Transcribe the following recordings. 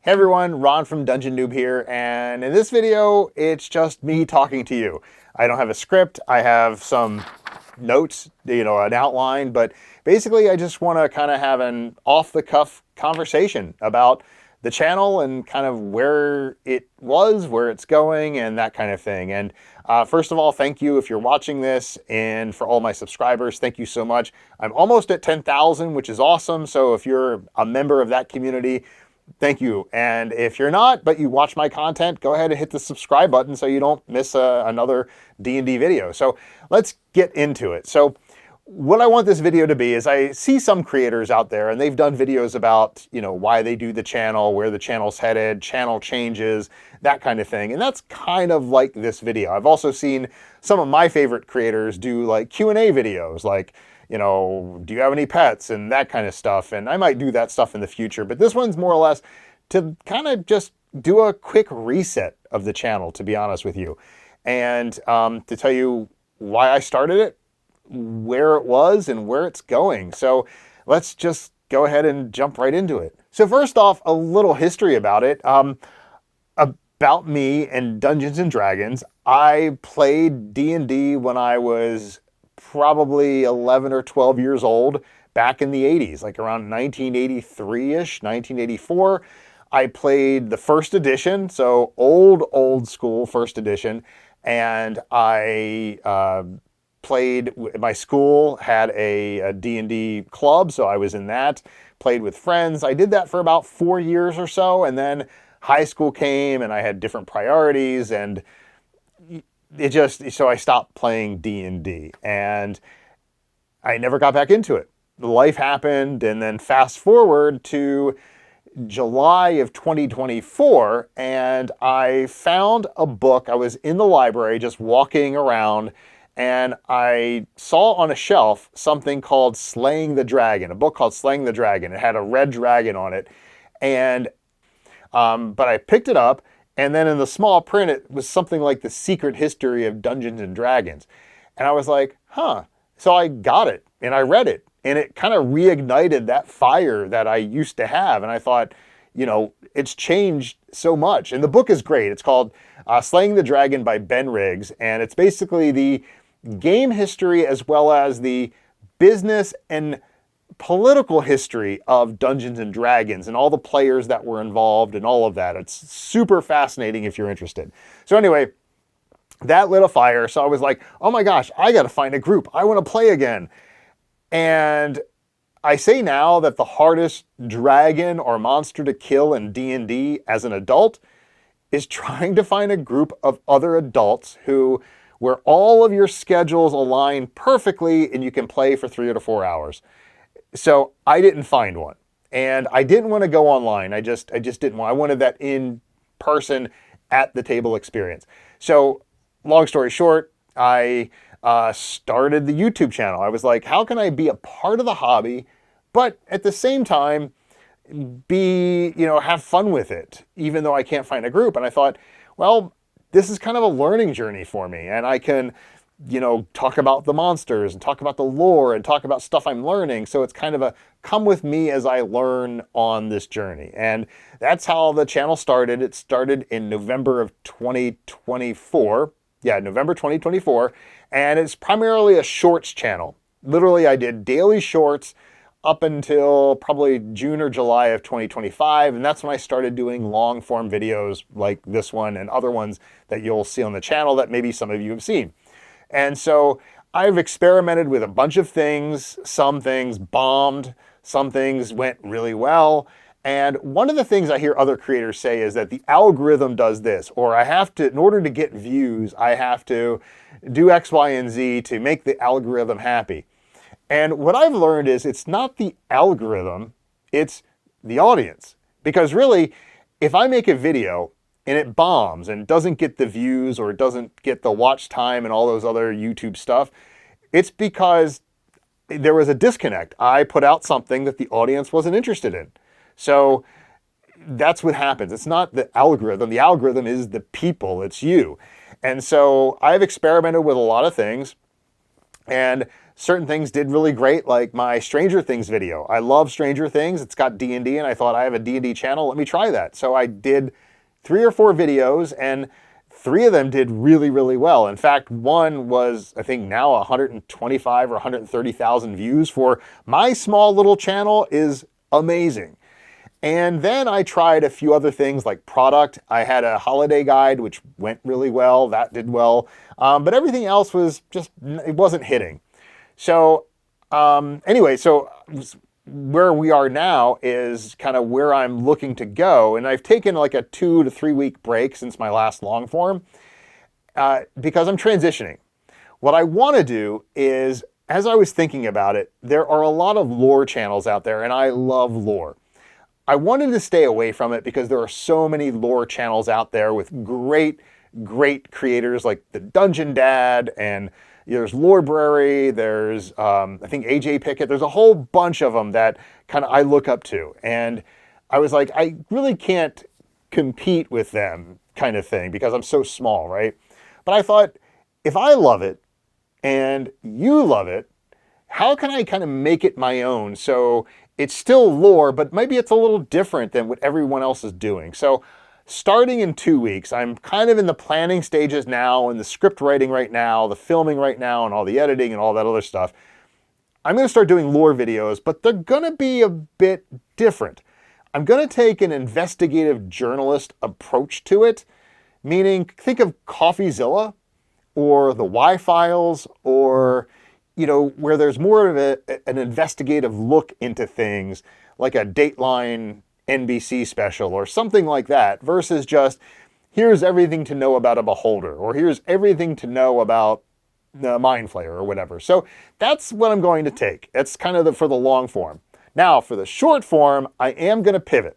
Hey everyone, Ron from Dungeon Noob here, and in this video, it's just me talking to you. I don't have a script, I have some notes, an outline, but basically I just want to kind of have an off-the-cuff conversation about the channel and kind of where it was, where it's going, and that kind of thing. And first of all, thank you if you're watching this, and for all my subscribers, thank you so much. I'm almost at 10,000, which is awesome, so if you're a member of that community, thank you. And if you're not, but you watch my content, go ahead and hit the subscribe button so you don't miss another D&D video. So let's get into it. So what I want this video to be is I see some creators out there and they've done videos about, why they do the channel, where the channel's headed, channel changes, that kind of thing. And that's kind of like this video. I've also seen some of my favorite creators do like Q&A videos, like, do you have any pets and that kind of stuff. And I might do that stuff in the future, but this one's more or less to kind of just do a quick reset of the channel, to be honest with you. And to tell you why I started it, where it was, and where it's going. So let's just go ahead and jump right into it. So first off, a little history about it. About me and Dungeons and Dragons. I played D&D when I was probably 11 or 12 years old back in the 80s, like around 1983-ish, 1984. I played the first edition, so old school first edition, and I played, my school had a D&D club, so I was in that, played with friends. I did that for about 4 years or so, and then high school came and I had different priorities, and so I stopped playing D&D and I never got back into it. Life happened, and then fast forward to July of 2024 and I found a book. I was in the library just walking around and I saw on a shelf something called Slaying the Dragon, a book called Slaying the Dragon. It had a red dragon on it, and but I picked it up. And then in the small print, it was something like The Secret History of Dungeons and Dragons. And I was like, huh. So I got it and I read it, and it kind of reignited that fire that I used to have. And I thought, it's changed so much. And the book is great. It's called Slaying the Dragon by Ben Riggs. And it's basically the game history as well as the business and political history of Dungeons and Dragons and all the players that were involved and all of that. It's super fascinating if you're interested. So anyway, that lit a fire. So I was like, oh my gosh, I got to find a group. I want to play again. And I say now that the hardest dragon or monster to kill in D&D as an adult is trying to find a group of other adults where all of your schedules align perfectly and you can play for 3 to 4 hours. So I didn't find one, and I didn't want to go online. I just didn't want. I wanted that in person at the table experience. So long story short, I started the YouTube channel. I was like, how can I be a part of the hobby, but at the same time have fun with it, even though I can't find a group? And I thought, well, this is kind of a learning journey for me, and I can talk about the monsters and talk about the lore and talk about stuff I'm learning. So it's kind of a come with me as I learn on this journey. And that's how the channel started. It started in November of 2024. Yeah, November 2024. And it's primarily a shorts channel. Literally, I did daily shorts up until probably June or July of 2025. And that's when I started doing long form videos like this one and other ones that you'll see on the channel that maybe some of you have seen. And so I've experimented with a bunch of things. Some things bombed, some things went really well. And one of the things I hear other creators say is that the algorithm does this, or in order to get views, I have to do X, Y, and Z to make the algorithm happy. And what I've learned is it's not the algorithm, it's the audience. Because really, if I make a video and it bombs and doesn't get the views or it doesn't get the watch time and all those other YouTube stuff, it's because there was a disconnect. I put out something that the audience wasn't interested in. So that's what happens. It's not the algorithm. The algorithm is the people. It's you. And so I've experimented with a lot of things. And certain things did really great, like my Stranger Things video. I love Stranger Things. It's got D&D, and I thought, I have a D&D channel. Let me try that. So I did 3 or 4 videos, and 3 of them did really, really well. In fact, one was, I think now 125 or 130,000 views for my small little channel is amazing. And then I tried a few other things like product. I had a holiday guide, which went really well. That did well. But everything else was just, it wasn't hitting. So anyway, so where we are now is kind of where I'm looking to go. And I've taken like a 2 to 3 week break since my last long form because I'm transitioning. What I want to do is, as I was thinking about it, there are a lot of lore channels out there, and I love lore. I wanted to stay away from it because there are so many lore channels out there with great, great creators like the Dungeon Dad, and there's Lorebrary, there's I think AJ Pickett. There's a whole bunch of them that kind of I look up to. And I was like, I really can't compete with them kind of thing because I'm so small, right? But I thought, if I love it and you love it, how can I kind of make it my own? So it's still lore, but maybe it's a little different than what everyone else is doing. So starting in 2 weeks, I'm kind of in the planning stages now, and the script writing right now, the filming right now, and all the editing and all that other stuff. I'm going to start doing lore videos, but they're going to be a bit different. I'm going to take an investigative journalist approach to it, meaning think of CoffeeZilla or the Y-Files, or where there's more of an investigative look into things, like a Dateline NBC special or something like that, versus just, here's everything to know about a beholder, or here's everything to know about the Mind Flayer or whatever. So that's what I'm going to take. That's kind of for the long form. Now, for the short form, I am going to pivot.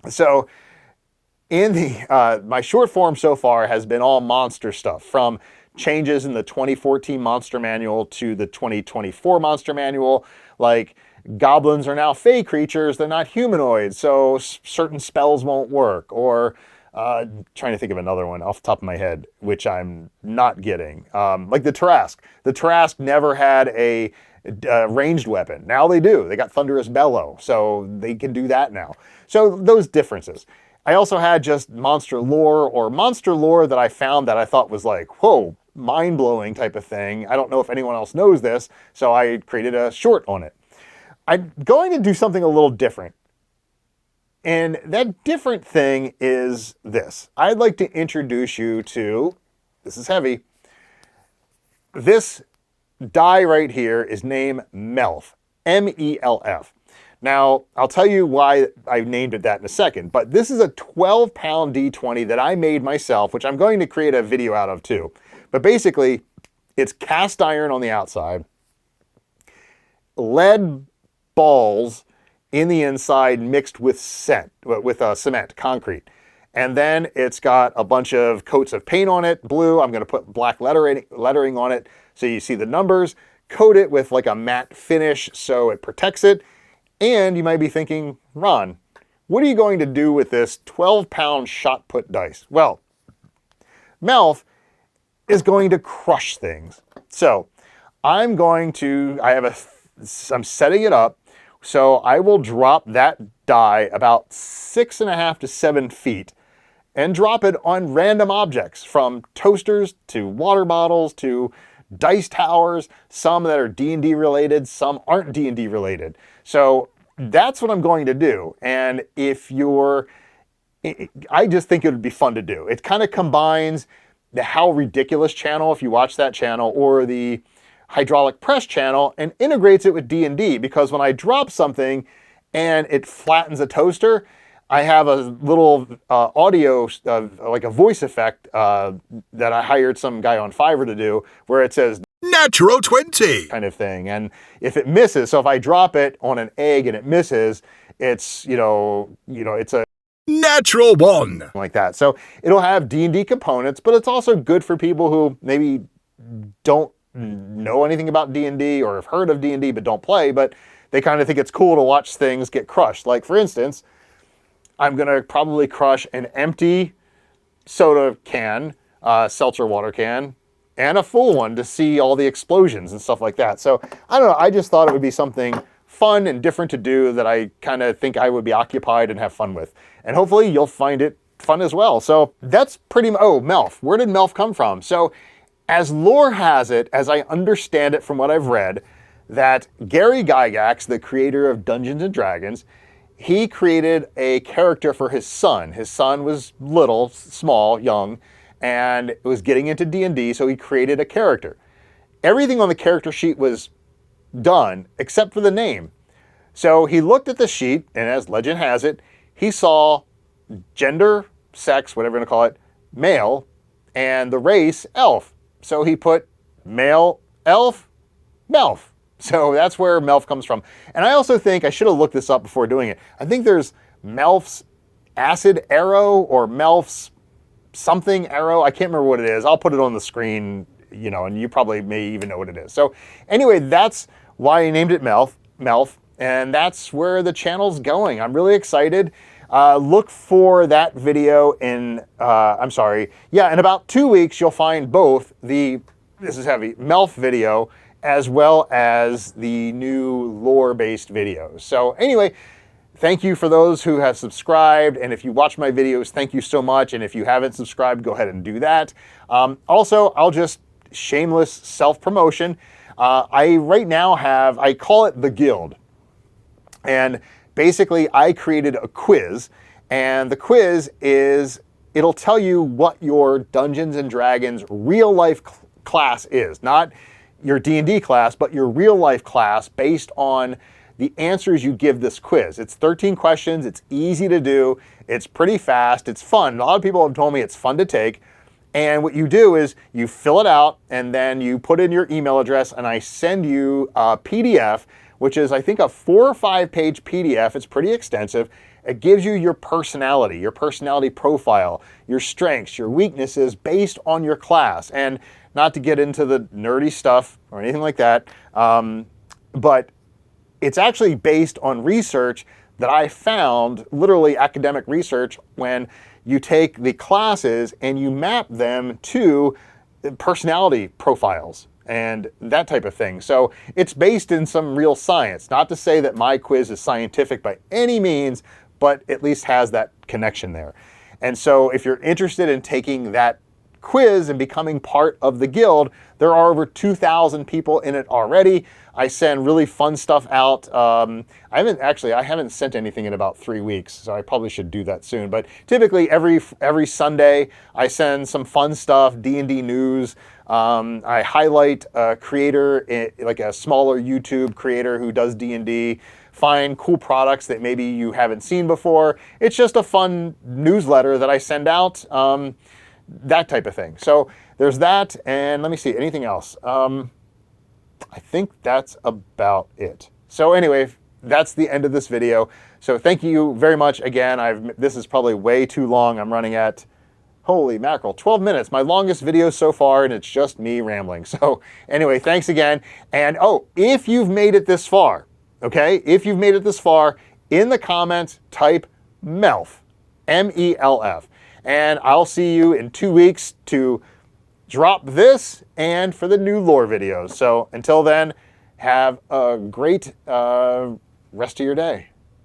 So in the my short form so far has been all monster stuff, from changes in the 2014 Monster Manual to the 2024 Monster Manual, like goblins are now fey creatures, they're not humanoids, so certain spells won't work, or trying to think of another one off the top of my head, which I'm not getting, like the Tarask. The Tarask never had a ranged weapon. Now they do. They got Thunderous Bellow, so they can do that now. So those differences. I also had just monster lore that I found that I thought was like, whoa, mind-blowing type of thing. I don't know if anyone else knows this, so I created a short on it. I'm going to do something a little different. And that different thing is this. I'd like to introduce you to, this is heavy, this die right here is named Melf, M-E-L-F. Now, I'll tell you why I named it that in a second, but this is a 12-pound D20 that I made myself, which I'm going to create a video out of too. But basically, it's cast iron on the outside, lead balls in the inside mixed with cement, concrete. And then it's got a bunch of coats of paint on it, blue. I'm going to put black lettering on it so you see the numbers, coat it with like a matte finish so it protects it. And you might be thinking, Ron, what are you going to do with this 12-pound shot put dice? Well, Melf is going to crush things. So I'm setting it up so I will drop that die about 6.5 to 7 feet and drop it on random objects, from toasters to water bottles to dice towers, some that are D&D related, some aren't D&D related. So that's what I'm going to do. And I just think it would be fun to do. It kind of combines the How Ridiculous channel, if you watch that channel, or the Hydraulic Press channel, and integrates it with D&D, because when I drop something and it flattens a toaster, I have a little audio, like a voice effect that I hired some guy on Fiverr to do, where it says Natural 20 kind of thing. And if it misses, so if I drop it on an egg and it misses, it's, it's a Natural 1 like that. So it'll have D&D components, but it's also good for people who maybe don't know anything about D&D or have heard of D&D but don't play, but they kind of think it's cool to watch things get crushed. Like, for instance, I'm going to probably crush an empty soda can, seltzer water can, and a full one to see all the explosions and stuff like that. So I don't know, I just thought it would be something fun and different to do that I kind of think I would be occupied and have fun with. And hopefully you'll find it fun as well. So that's pretty much, oh, Melf. Where did Melf come from? So as lore has it, as I understand it from what I've read, that Gary Gygax, the creator of Dungeons and Dragons, he created a character for his son. His son was little, small, young, and was getting into D&D, so he created a character. Everything on the character sheet was done except for the name. So he looked at the sheet, and as legend has it, he saw gender, sex, whatever you want to call it, male, and the race, elf. So he put male, elf, Melf. So that's where Melf comes from. And I also think, I should have looked this up before doing it, I think there's Melf's acid arrow or Melf's something arrow. I can't remember what it is. I'll put it on the screen, you know, and you probably may even know what it is. So anyway, that's why I named it Melf, and that's where the channel's going. I'm really excited. Look for that video in, in about 2 weeks, you'll find both this is heavy, Melf video, as well as the new lore-based videos. So anyway, thank you for those who have subscribed, and if you watch my videos, thank you so much, and if you haven't subscribed, go ahead and do that. Also, I'll just shameless self-promotion. I right now have, I call it the Guild, and basically I created a quiz, and the quiz is, it'll tell you what your Dungeons and Dragons real-life class is, not your D&D class, but your real life class based on the answers you give this quiz. It's 13 questions, it's easy to do, it's pretty fast, it's fun. A lot of people have told me it's fun to take. And what you do is you fill it out and then you put in your email address and I send you a PDF, which is I think a 4 or 5 page PDF. It's pretty extensive. It gives you your personality profile, your strengths, your weaknesses based on your class. And not to get into the nerdy stuff or anything like that, but it's actually based on research that I found, literally academic research, when you take the classes and you map them to personality profiles and that type of thing. So it's based in some real science. Not to say that my quiz is scientific by any means, but at least has that connection there. And so if you're interested in taking that quiz and becoming part of the Guild, there are over 2,000 people in it already. I send really fun stuff out. I haven't sent anything in about 3 weeks, so I probably should do that soon. But typically every Sunday, I send some fun stuff, D&D news. I highlight a creator, like a smaller YouTube creator who does D&D, find cool products that maybe you haven't seen before. It's just a fun newsletter that I send out. That type of thing. So there's that, and let me see, anything else? I think that's about it. So anyway, that's the end of this video. So thank you very much again. This is probably way too long. I'm running at, holy mackerel, 12 minutes. My longest video so far, and it's just me rambling. So anyway, thanks again. And oh, if you've made it this far, okay? If you've made it this far, in the comments, type MELF, M-E-L-F. And I'll see you in 2 weeks to drop this and for the new lore videos. So until then, have a great rest of your day.